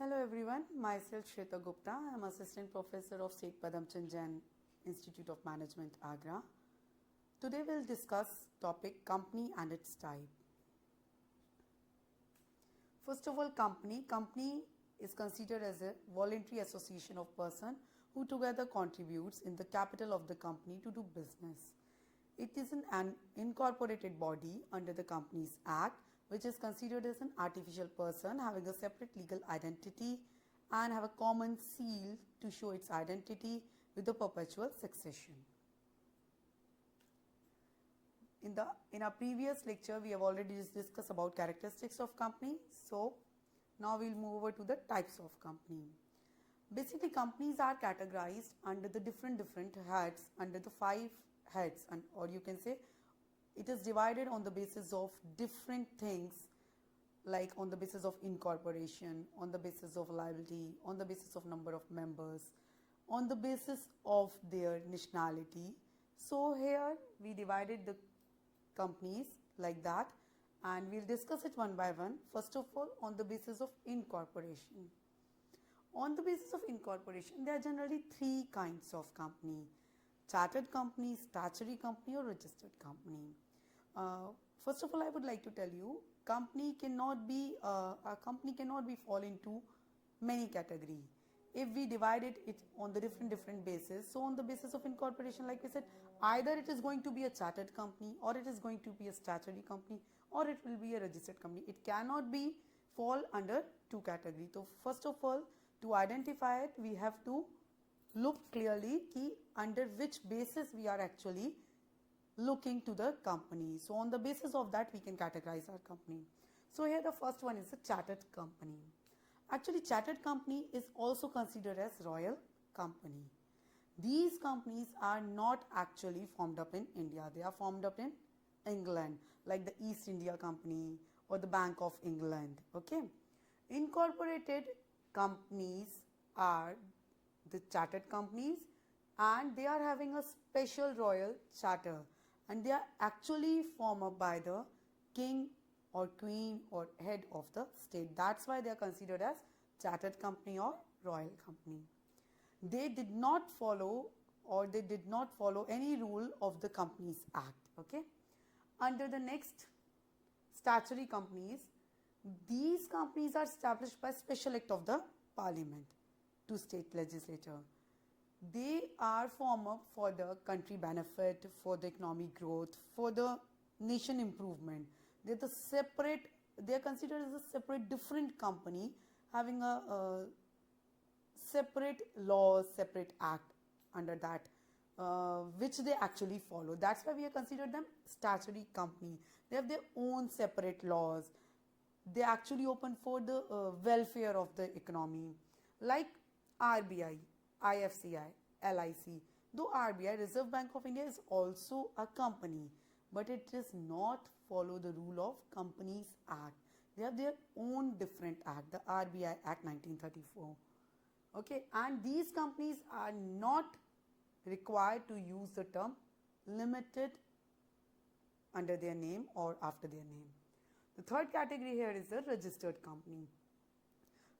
Hello everyone, myself Shweta Gupta. I am Assistant Professor of State Padamchand Jain Institute of Management, Agra. Today we'll discuss topic company and its type. First of all, company. Company is considered as a voluntary association of persons who together contributes in the capital of the company to do business. It is an incorporated body under the Companies Act, which is considered as an artificial person having a separate legal identity and have a common seal to show its identity with the perpetual succession. In our previous lecture, we have already discussed about characteristics of company. So now we'll move over to the types of company. Basically, companies are categorized under the different heads, under the 5 heads, or you can say it is divided on the basis of different things, like on the basis of incorporation, on the basis of liability, on the basis of number of members, on the basis of their nationality. So here we divided the companies like that, and we'll discuss it one by one. First of all, on the basis of incorporation. On the basis of incorporation, there are generally 3 kinds of company: chartered company, statutory company, or registered company. First of all, I would like to tell you, a company cannot be fall into many categories. If we divided it on the different bases, so on the basis of incorporation, like we said, either it is going to be a chartered company, or it is going to be a statutory company, or it will be a registered company. It cannot be fall under 2 categories. So first of all, to identify it, we have to look clearly under which basis we are actually looking to the company. So on the basis of that, we can categorize our company. So here the first one is a chartered company. Actually, chartered company is also considered as royal company. These companies are not actually formed up in India. They are formed up in England, like the East India Company or the Bank of England. Okay, incorporated companies are the chartered companies, and they are having a special royal charter, and they are actually formed up by the king or queen or head of the state. That's why they are considered as chartered company or royal company. They did not follow any rule of the Companies Act. Okay. Under the next, statutory companies, these companies are established by special act of the parliament to state legislature. They are formed up for the country benefit, for the economic growth, for the nation improvement. They are considered as a separate different company having a separate laws, separate act under that, which they actually follow. That's why we have considered them statutory company. They have their own separate laws. They actually open for the welfare of the economy, like RBI, IFCI, LIC. Though RBI, Reserve Bank of India, is also a company, but it does not follow the rule of Companies Act. They have their own different act, the RBI Act 1934. Okay, and these companies are not required to use the term limited under their name or after their name. The third category here is the registered company.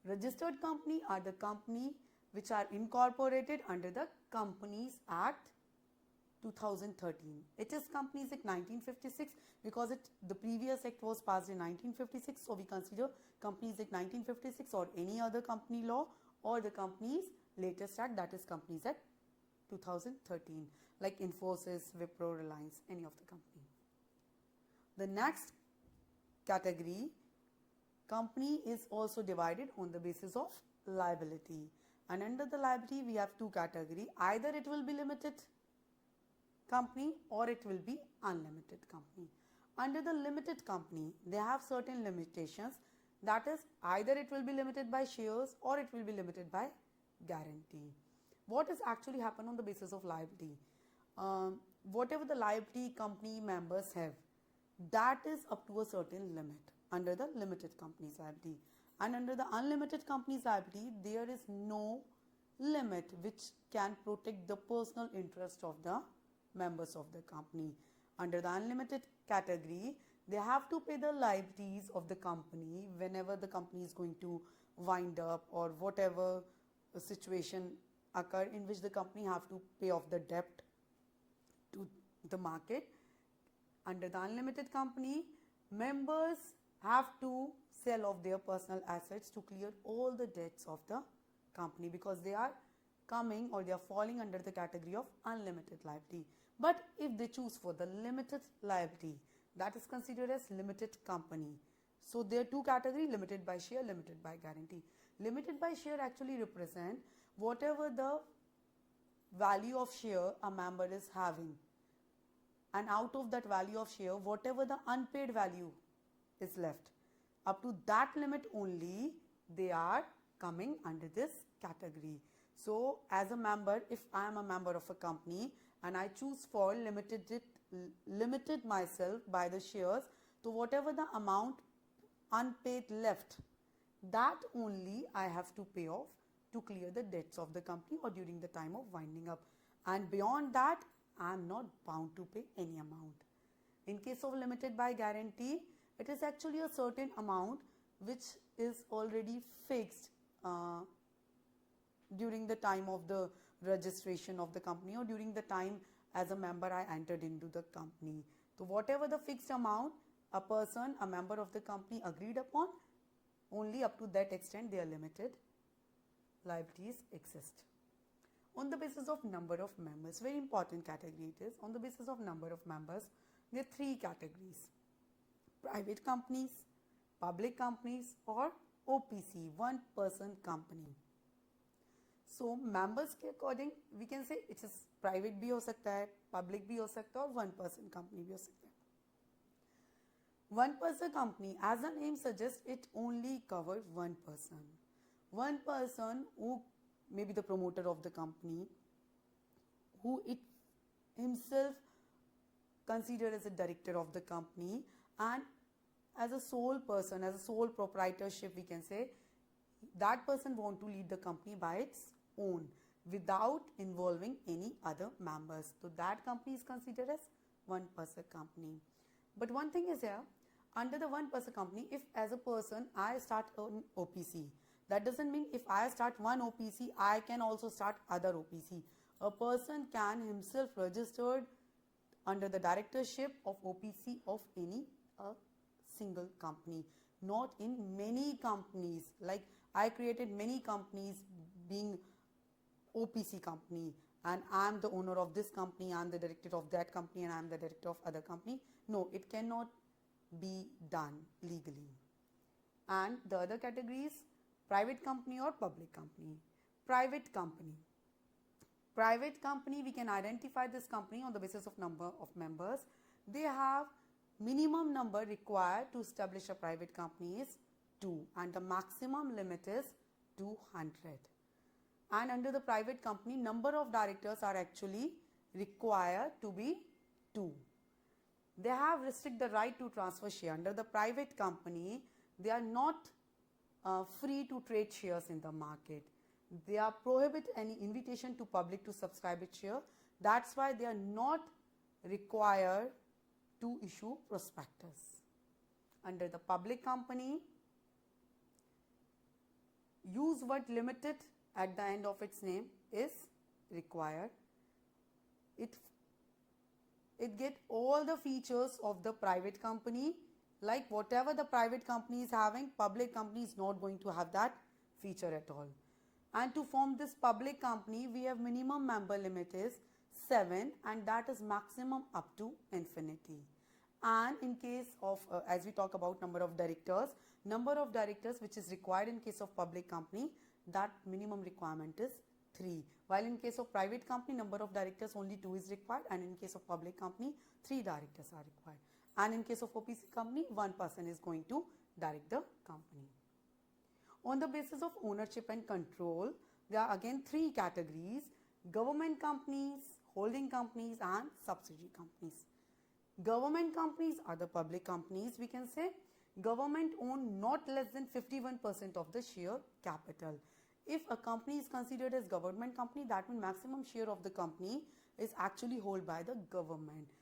Registered company are the company which are incorporated under the Companies Act 2013. It is Companies Act 1956 because the previous act was passed in 1956. So we consider Companies Act 1956 or any other company law, or the company's latest act, that is Companies Act 2013, like Infosys, Wipro, Reliance, any of the company. The next category, company, is also divided on the basis of liability. And under the liability, we have 2 categories. Either it will be limited company or it will be unlimited company. Under the limited company, they have certain limitations. That is, either it will be limited by shares or it will be limited by guarantee. What has actually happened on the basis of liability? Whatever the liability company members have, that is up to a certain limit under the limited company's liability. And under the unlimited company's liability, there is no limit which can protect the personal interest of the members of the company. Under the unlimited category, They have to pay the liabilities of the company whenever the company is going to wind up, or whatever situation occur in which the company have to pay off the debt to the market. Under the unlimited company, members have to sell off their personal assets to clear all the debts of the company, because they are coming, or they are falling under the category of unlimited liability. But if they choose for the limited liability, that is considered as limited company. So there are two categories: limited by share, limited by guarantee. Limited by share actually represent whatever the value of share a member is having, and out of that value of share, whatever the unpaid value is left, up to that limit only they are coming under this category. So as a member, if I am a member of a company and I choose for limited myself by the shares, so whatever the amount unpaid left, that only I have to pay off to clear the debts of the company or during the time of winding up, and beyond that I am not bound to pay any amount. In case of limited by guarantee, it is actually a certain amount which is already fixed during the time of the registration of the company, or during the time as a member I entered into the company. So whatever the fixed amount a member of the company agreed upon, only up to that extent their limited liabilities exist. On the basis of number of members, very important category it is. On the basis of number of members, there are three categories: private companies, public companies, or OPC, one person company. So members के according we can say it is private भी हो सकता है, public भी हो सकता है, और one person company भी हो सकता है. One person company, as the name suggests, it only covers one person. One person who may be the promoter of the company, who it himself considered as a director of the company, and as a sole person, as a sole proprietorship we can say, that person want to lead the company by its own without involving any other members. So that company is considered as one person company. But one thing is here, under the one person company, if as a person I start an OPC, that doesn't mean if I start one OPC, I can also start other OPC. A person can himself register under the directorship of OPC of any single company, not in many companies. Like I created many companies being OPC company, and I am the owner of this company, I am the director of that company, and I am the director of other company. No, it cannot be done legally. And the other categories: private company or public company. Private company. Private company, we can identify this company on the basis of number of members. They have minimum number required to establish a private company is 2, and the maximum limit is 200. And under the private company, number of directors are actually required to be 2. They have restricted the right to transfer share. Under the private company, they are not free to trade shares in the market. They are prohibit any invitation to public to subscribe its share. That's why they are not required to issue prospectus. Under the public company, use word limited at the end of its name is required. It get all the features of the private company, like whatever the private company is having, public company is not going to have that feature at all. And to form this public company, we have minimum member limit is 7, and that is maximum up to infinity. And in case of, as we talk about number of directors which is required in case of public company, that minimum requirement is 3. While in case of private company, number of directors only 2 is required, and in case of public company, 3 directors are required. And in case of OPC company, 1 person is going to direct the company. On the basis of ownership and control, there are again 3 categories: government companies, holding companies, and subsidiary companies. Government companies are the public companies, we can say. Government own not less than 51% of the share capital. If a company is considered as government company, that means maximum share of the company is actually held by the government.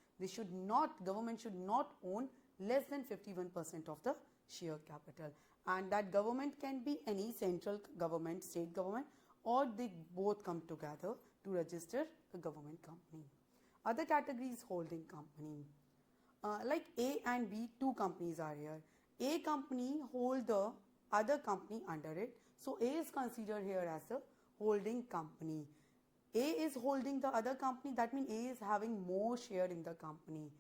Government should not own less than 51% of the share capital. And that government can be any central government, state government, or they both come together to register a government company. Other categories: holding company. Like A and B, two companies are here. A company hold the other company under it. So A is considered here as a holding company. A is holding the other company, that means A is having more share in the company,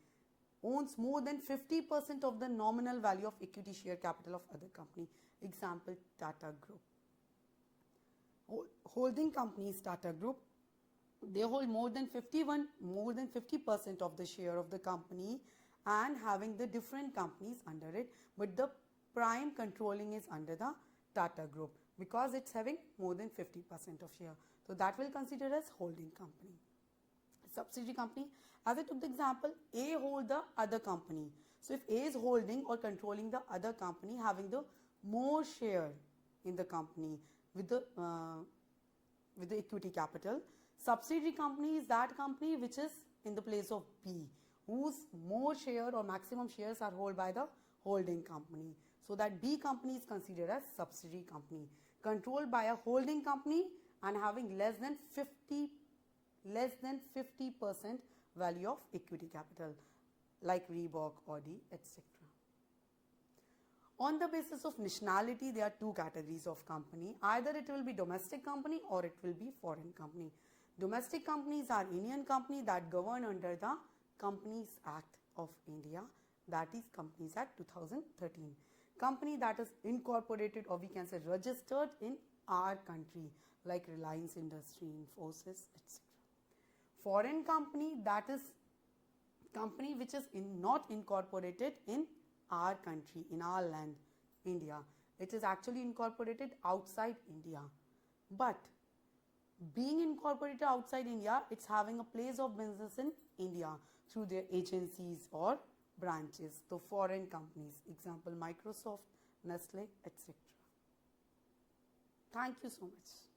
owns more than 50% of the nominal value of equity share capital of other company. Example, Tata Group. Holding companies, Tata Group, they hold more than 50% of the share of the company and having the different companies under it, but the prime controlling is under the Tata Group because it's having more than 50% of share. So that will consider as holding company. Subsidiary company, as I took the example, A hold the other company. So if A is holding or controlling the other company, having the more share in the company with the equity capital, subsidiary company is that company which is in the place of B, whose more share or maximum shares are held by the holding company. So that B company is considered as subsidiary company, controlled by a holding company and having less than 50% value of equity capital, like Reebok, Audi, etc. On the basis of nationality, there are two categories of company. Either it will be domestic company or it will be foreign company. Domestic companies are Indian company that govern under the Companies Act of India, that is Companies Act 2013. Company that is incorporated, or we can say registered in our country, like Reliance Industry, Infosys, etc. Foreign company, that is company which is not incorporated in our country, in our land, India. It is actually incorporated outside India. But being incorporated outside India, it's having a place of business in India through their agencies or branches. So foreign companies, example Microsoft, Nestle, etc. Thank you so much.